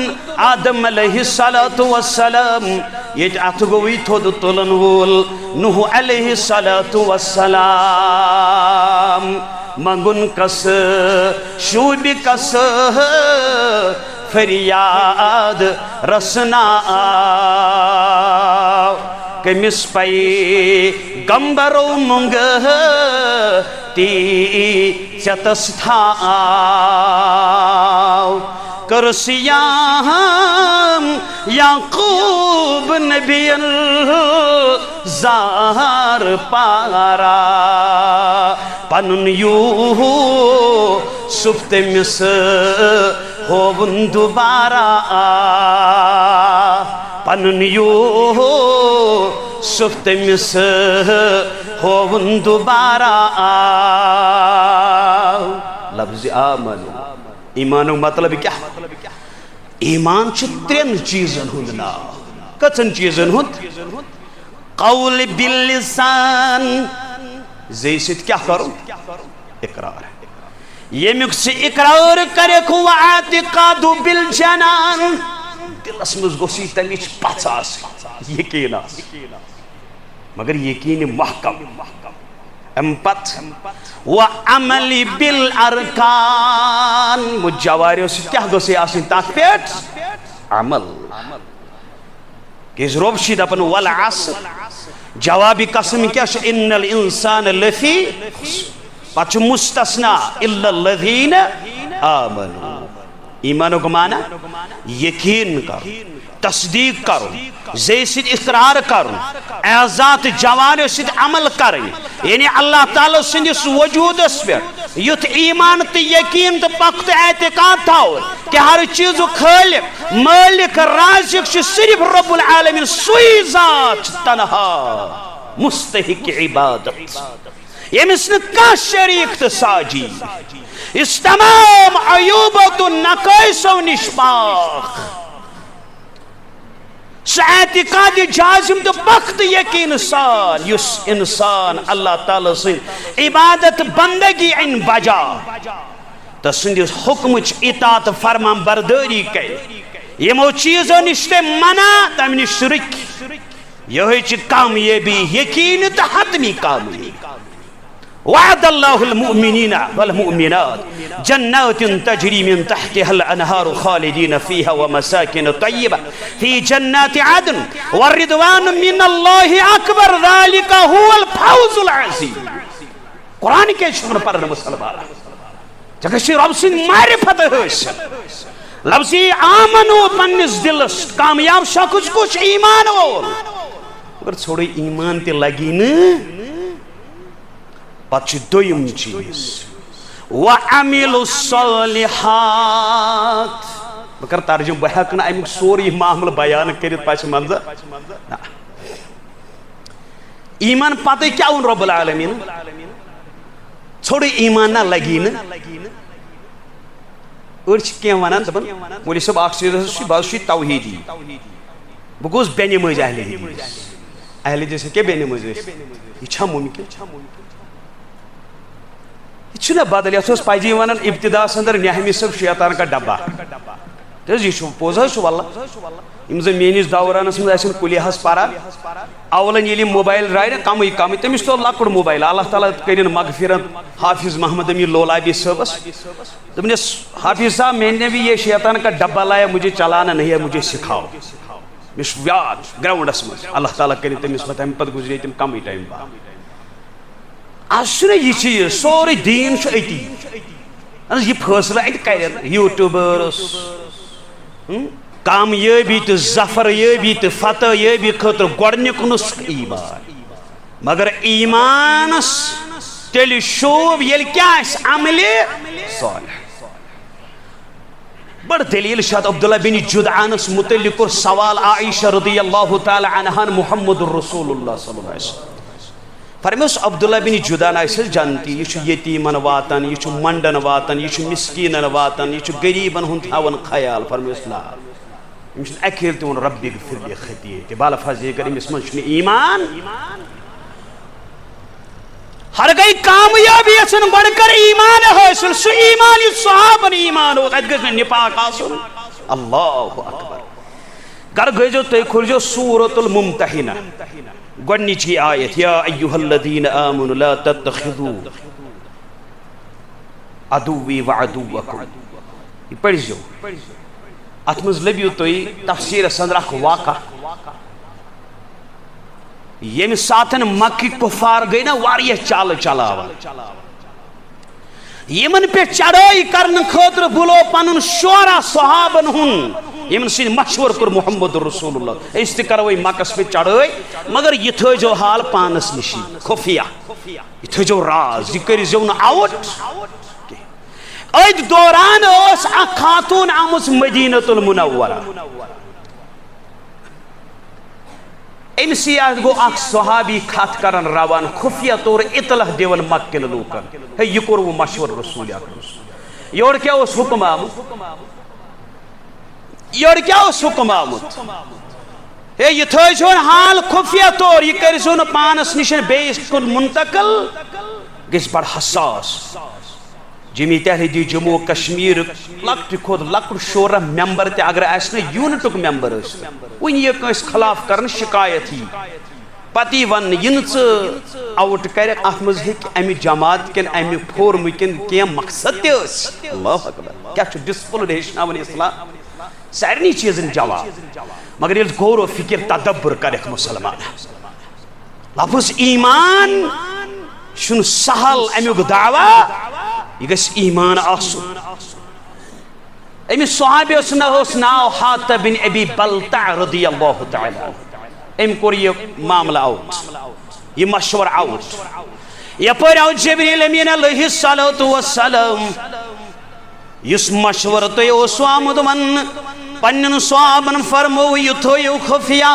آدم علیہ السلام یہ ات گوئی تھود تلن ول نوح علیہ السلام منگن کس شوب کس فریاد رسنا کمس پئی گمبرو منگ تی چتس تھا کرسیام یعقوب نبی الزار پارا پنن یوسف تمس ہوون دوبارہ پنن یوسف تمس ہوون دوبارہ لفظ آمن ایمان مطلب کیا ایمان چھ ترین چیزن ہند ناو کتن چیزن ہند قول باللسان زیست کیا کرو اقرار یمیک سے اقرار کرے کو اعتقاد بالجنان دلس مز گوسی تمیچ پچاس یقین مگر یقین محکم امپت وعمل بالارکان مجاواری سے کیا گوسی آسین تاک پیٹ عمل کس روب شید اپن والعصر جوابی قسم کیا شا ان الانسان لفی پچھ مستثنا الا الذین آمنوا ایمانو کو مانا یقین کرو تصدیق کرو زیسید اقرار کرو اعزات جوانیو سید عمل کریں یعنی اللہ تعالیٰ سندس وجود اس پر یت ایمان تی یقین تی پخت اعتقاد تھاور کہ ہر چیز خالق مالک رازق چھ صرف رب العالمین سوئی ذات تنہا مستحق عبادت یمس نکا شریک تساجی اس تمام عیوبت و نقائص و نشپاخ اعتقاد جازم تو بخت یقین سان یس انسان اللہ تعالیٰ سن عبادت بندگی ان بجا تو سندس حکم اطاعت فرمان برداری کئی یمو چیزوں نشتے منع تم نشرک یہ کامیابی یقین تو حتمی کامیابی وعد اللہ المؤمنین والمؤمنات جنات تجری من تحتها الانہار خالدین فیہا ومساکن طیبہ فی جنات عدن والرضوان من اللہ اکبر ذالک هو الفوز العظیم قرآن کے شمر پر مسلمان جگہ شی رب سن معرفت حسن لفظی آمنو پنس دلس کامیاب شخص کچھ ایمان ہو اگر تھوڑی ایمان تے لگی نا پچھ دویم چیز وَعَمِلُ الصَّالِحَاتِ بکر ترجم بحقنا ایمک سوری معامل بیان کرت پاس منظر ایمان پاتے کیا ان رب العالمین تھوڑی ایمان نہ لگی نا ارچ کیا ونان دبن مولی سب آکسید بازشی توحیدی بگوز بینی موج اہلی حدیث اہلی جیسے کہ بینی موج یہ چھا ممکن چھنا بدل یہ پائجی ونان ابتدا سندر نحمی سب شیطان کا ڈبا یہ پوز ہے واللہ امزا مینیس دورانس من ایسن کلی حس پارا اولن یلی موبائل رائے کمی تمس تو لکڑ موبائل اللہ تعالیٰ کرن مغفرت حافظ محمد امیر لولابی صاحبس دمنس حافظ صاحب میں نے بھی یہ شیطان کا ڈبا لایا مجھے چلانا نہیں ہے مجھے سکھاؤ مش یاد گراؤنڈ اسمت اللہ تعالیٰ کرن تمس پتہ پت گزرے تم کمی ٹائم با آسنے یہ چیز سوری دین چھو ایتی یہ فیصلہ ایت کرن یوٹیوبرس کامیابی تو ظفر یابی تو فتح یابی خاطر گۄڈنیُک نسخہ ایمان مگر ایمانس تیلی شوب یل کیا اس عمل صالح بڑھ دلیل شاید عبداللہ بن جدعانس متعلق سوال عائشہ رضی اللہ تعالی عنہ محمد الرسول اللہ صلی اللہ علیہ وسلم فرمیس عبداللہ بن جدعان ایسے جانتی یہ چھو یتیمن واتن یہ چھو منڈن واتن یہ چھو مسکینن واتن یہ چھو غریبن ہن تھاون خیال فرمیس لا امشن اکیل تون ربی گفر لی خطیئے بالا فضی کریم اس منشن ایمان ہر گئی کامیابی اسن بڑھ کر ایمان حاصل سو ایمان یہ صحابن ایمان ہوتا ہے ادھر نپاک آسن اللہ اکبر گر گئی جو تے کھل جو سورة الممتحنہ گوڑنیچ کی آیت یا ایوہ الذین آمنوا لا تتخذوا عدوی وعدوکم یہ پڑھ جو اتمز لبیو تو تفسیر سندرک واقع یہ ساتھن مکی کفار گئی نا واریہ چال چلاوا یمن پہ چڑھائی کرنے خاطر بلو پنن شورا صحابن ہن یمن سن مشور کر محمد رسول اللہ اس تہ کرو مکس پہ چڑھائی مگر یہ تھو حال پانس نشی خفیہ یہ تھو راز یہ کرزو نا آؤٹ اد دوران اس اخ خاتون آمس مدینہ المنورہ امس گو اخ صحابی خط کرن روان خفیہ طور اطلاع دیون مکہ لوکن ہے یہ کور وہ مشور رسول اکرم یور کیا اس حکم آمد یور کیا اس حکم آمد ہے یہ تھوڑ حال خفیہ طور یہ کرزون پانس نشن بیس کن منتقل گس بڑ حساس جمی تحریدی جموں کشمیر لکٹ خود لکٹ شورہ ممبر تے اگر ایسا یونٹک ممبر اس ون یہ کنس خلاف کرن شکایت ہی پتی ون ینچ آؤٹ کر ات مز ہیک امی جماعت کن امی فورم کن کی مقصد تے اس اللہ اکبر کیا چھ ڈسپلن ہیچناون اسلام سارنی چیزن جواب مگر یہ غور و فکر تدبر کرک مسلمان لفظ ایمان شن سہل امیک دعوی یہ گس ایمان آسن امی صحابی اس ناو حاتب بن ابی بلتع رضی اللہ تعالی ام کور یہ معاملہ آؤٹ یہ مشور آؤٹ یہ پر آؤٹ جبریل امین علیہ السلام اس مشور تو اس آمد من پنن صحابن فرمو یہ تھو خفیہ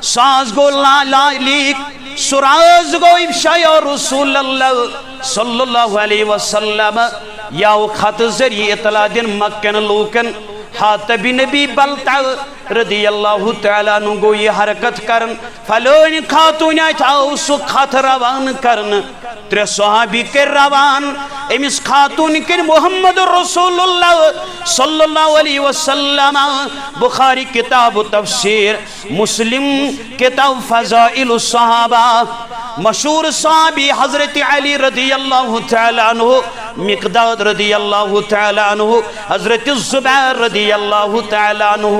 ساز گو لا لیک سراز گو افشا رسول اللہ صلی اللہ علیہ وسلم یاو خط ذریعہ اطلاع دن مکن لوکن حاتب نبی بلتع رضی اللہ تعالیٰ عنہ گو یہ حرکت کرن فلون خاتون آؤ سو خط روان کرن تر صحابی کے روان امس خاتون کے محمد رسول اللہ صلی اللہ علیہ وسلم بخاری کتاب تفسیر مسلم کتاب فضائل الصحابہ مشہور صحابی حضرت علی رضی اللہ تعالیٰ عنہ مقداد رضی اللہ تعالیٰ عنہ حضرت الزبیر رضی اللہ تعالیٰ عنہ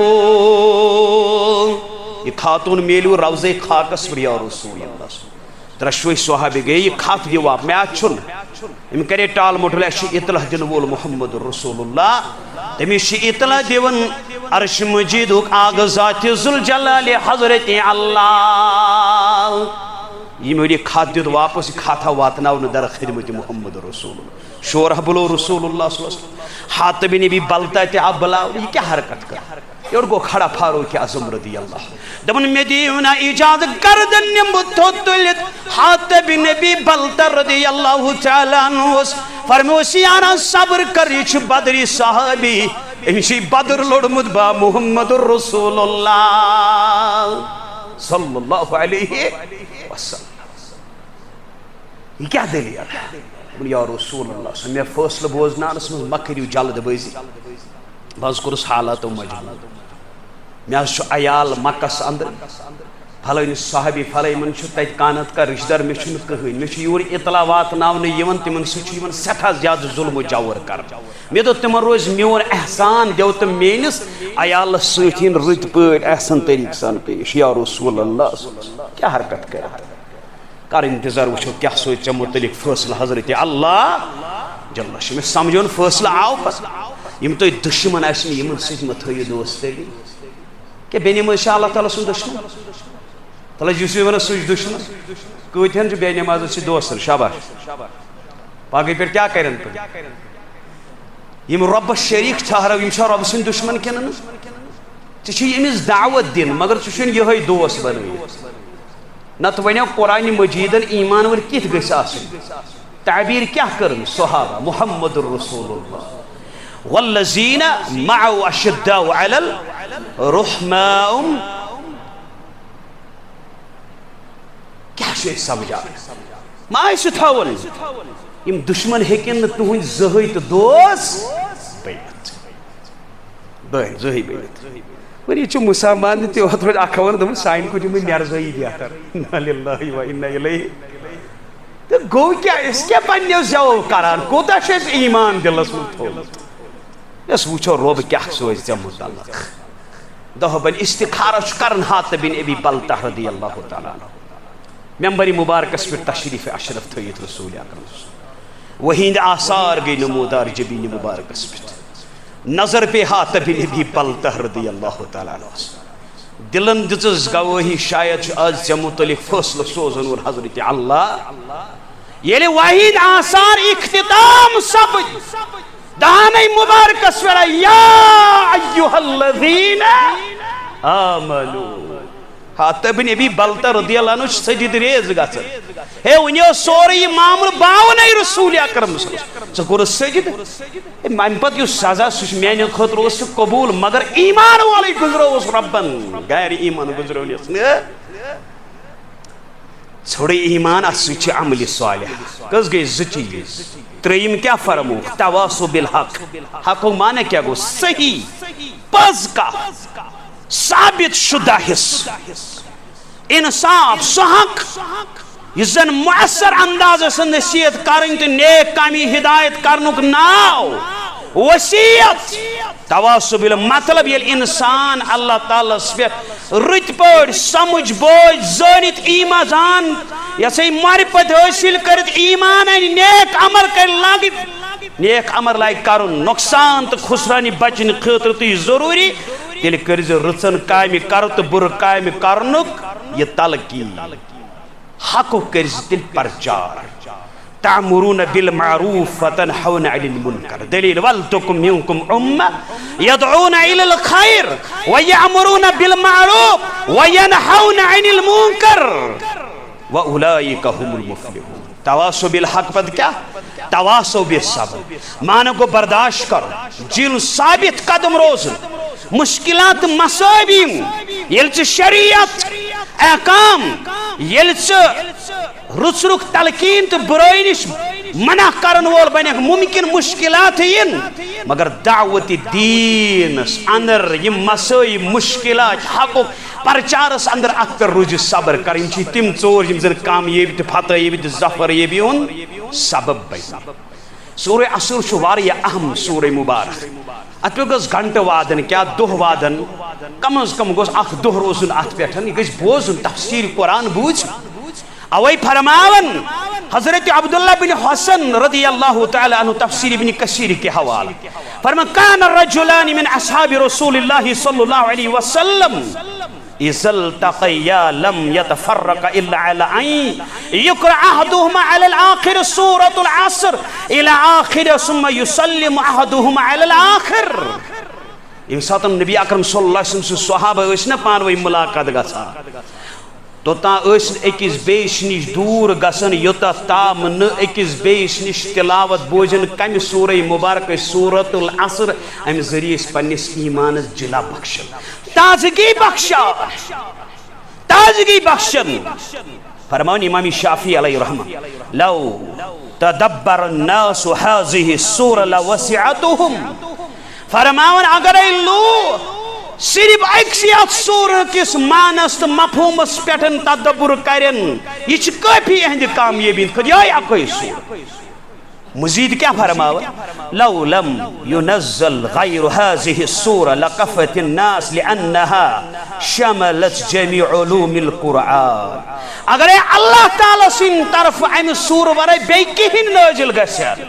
یہ خاتون میلو روزہ خاکس پر یا رسول اللہ ترشوی صحابی گئی یہ خات دیو آپ میں آچھن ام کرے ٹال مٹھلے شی اطلاع دن وول محمد رسول اللہ تمی شی اطلاع دیون عرش مجید آگ ذات ذوالجلال حضرت اللہ یہ میری خات دیو واپس کھاتا واتنا در خدمت محمد رسول اللہ شورہ بلو رسول اللہ صلی اللہ علیہ وسلم حاتب نبی بلتا تے اب بلاو یہ کیا حرکت کر اور گو کھڑا فاروق اعظم رضی اللہ دبن مدینہ ایجاد کردن نمبتو تلت حاتب نبی بلتا رضی اللہ تعالیٰ عنہ فرموسی آنا صبر کریچ بدری صحابی انشی بدر لڑمد با محمد رسول اللہ صلی اللہ علیہ وسلم یہ کیا دلی ہے یا رسول اللہ صلی اللہ علیہ وسلم میں فیصلہ بوزنا اس میں مکریو جلد بازی بذکر اس حالات و مجموع میں از عیال مکس اندر فلائن صحابی فلائن من چھو تیت کانت کا رشدر میں چھو کہیں میں چھو یور اطلاعات ناونے یون تمن سچو یون سٹھا زیادہ ظلم و جاور کر میں تو تمن روز میون احسان دیو تم مینس عیال سوچین رت پڑ احسان طریق سان پیش یا رسول اللہ کیا حرکت کر کر انتظار وچھو کیا سوچ متعلق فیصلہ حضرت اللہ جل شاہ میں سمجھون فیصلہ آو پس یم تو دشمن اسمی یمن سچ مت ہوئی دوستے کہ بے نماز اللہ تعالیٰ سن دشمن تعالیٰ جیسے ونہ سوچ دشمن کوئی جو بے نماز سے دوست شاباش باقی پھر کیا کرن پر یم رب شریک ٹھہرو یم شاہ رب سن دشمن کنن چھ یمس دعوت دین مگر چھ یہ دوست بنوی نت ونیو قرآن مجیدن ایمان ور کت گژھِ آسن تعبیر کیا کرن صحابہ محمد رسول اللہ والذین معه اشداء علی الرحماء کیا شے سمجھا ما اس تھاون یم دشمن ہیکن تہن زہی تو دوست بیت بہن زہی بیت وری چھ مسلمان تے وتر اکھون دم سائن کو جم نرزئی بیاتر انا للہ و انا الیہ تو گو کیا اس کے پنیو جو کران کوتا شے ایمان دلس من تھو اس وچھو رب کیا سوچ تے متعلق دہبن استخارہ کرن حاتب بن ابی بلتع رضی اللہ تعالی عنہ ممبر مبارک اس پر تشریف اشرف تھیت رسول اکرم وہی آثار گئی نمودار جبین مبارک اسپت نظر پہ ہاتھ بن ابی بلتہ رضی اللہ تعالیٰ عنہ دلن دزز گواہی شاید آج سے متعلق فصل سوزن اور حضرت اللہ یعنی واحد آثار اختتام سب دہانے مبارک اسورہ یا ایوہ الذین آمنوا حاتب بن ابی بلتہ رضی اللہ عنہ سجد ریز گا سر ہے انہوں سوری معامل باونے رسول اکرم صلی اللہ علیہ وسلم سکور سجد میں پت یہ سزا سوش میں خطر اس قبول مگر ایمان والی گزرو اس ربن غیر ایمان گزرو اس چھوڑی ایمان اسوچ عمل صالح کس گئی زچیز تریم کیا فرمو تواصو بالحق حق مانے کیا گو صحیح پز کا ثابت شدہ حص انصاف سحق یہ زن مؤثر انداز سے نصیحت کریں تو نیک کامی ہدایت کرنک ناو وسیعت تواصب مطلب یہ انسان اللہ تعالیٰ سپیت رت پڑ سمجھ بوجھ زانت ایمان یا سی معرفت حاصل کرت ایمان نیک عمل کر لاگت نیک عمل لائق کرن نقصان تو خسرانی بچن خاطر تو ضروری تیل کرز رچن کامی کرت بر کامی کرنک یہ تلقی حق کرز تیل پرچار تعمرون بالمعروف وتنحون عن المنکر دلیل ولتکم منکم امہ یدعون الى الخیر ویعمرون بالمعروف وینحون عن المنکر وَأُولَئِكَ هُمُ الْمُفْلِحُونَ تواصو بالحق پد کیا تواصو بالصبر معنی کو برداشت کرو جن ثابت قدم روزن مشکلات مصائبین یلچ شریعت احکام یلچ رسرک تلقین تو برائنش منع کرن وول بنیک ممکن مشکلات ین مگر دعوت دین اندر یہ مسائب مشکلات حقوق پرچارس اندر اکتر رجی صبر کریں چی تم چور یم زن کامیابی تو فتحی تو ظفریبی ان سبب بی سورہ عصر شواری اہم سورہ مبارک ات پہ گز گھنٹ وادن کیا دہ وادن کم از کم گوز اخ دہ روزن ات پیٹھن یہ گز بوزن تفسیر قرآن بوجھ اوئی فرماون حضرت عبداللہ بن حسن رضی اللہ تعالی عنہ تفسیر ابن کثیر کے حوالہ فرما کان الرجلان من اصحاب رسول اللہ صلی اللہ علیہ وسلم اذا التقيا لم يتفرق الا على ان يقرأ احدهما على الاخر سورة العصر الى اخر ثم يسلم احدهما على الاخر یہ ساتھ نبی اکرم صلی اللہ علیہ وسلم صحابہ اس نے پانوئی ملاقات گسا تو تا اس ایکس بیش نش دور گسن یوتا تام نہ ایکس بیش نش تلاوت بوجن کم سورہ مبارک سورۃ العصر ام ذریعہ پنس ایمان جلا بخشن تازگی بخشن فرمان امام شافعی علیہ رحمہ لو تدبر الناس هذه السورة لوسعتهم فرمان اگر لو صرف اکسیات سورہ کس مانس تو مفہومس پیٹن تدبر کرن یہ کافی اہند کامیابی خدای اکوئی سورہ مزید کیا فرماوا لو لم ينزل غير هذه السورة لكفت الناس لأنها شملت جميع علوم القرآن اگر اللہ تعالی سن طرف عن سورہ ورائے بیکہن نازل گسر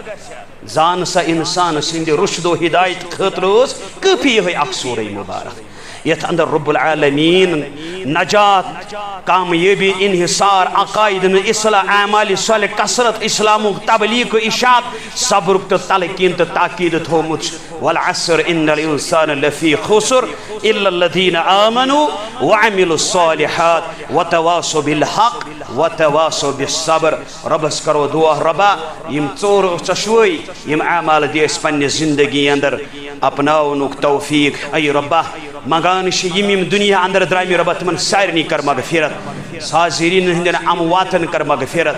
زان سا انسان سند رشد و ہدایت خطروز کفی ہوئی اک سورہ مبارک یت اندر رب العالمین نجات کامیابی انحصار عقائد اصلاح اعمال صالح کثرت اسلام تبلیغ و اشاعت صبر تو تلقین تو تاکید تھومت والعصر ان الانسان لفی خسر الا الذين آمنوا وعملوا الصالحات وتواصوا بالحق وتواصوا بالصبر ربس کرو دعا ربا یم ژور چشوئی یم اعمال دیس پنہ زندگی اندر اپناونک توفیق ای ربا مگانش یم دنیا اندر درامی ربا تمن سارنی کر مغفرت حاضرین ہندن امواتن کر مغفرت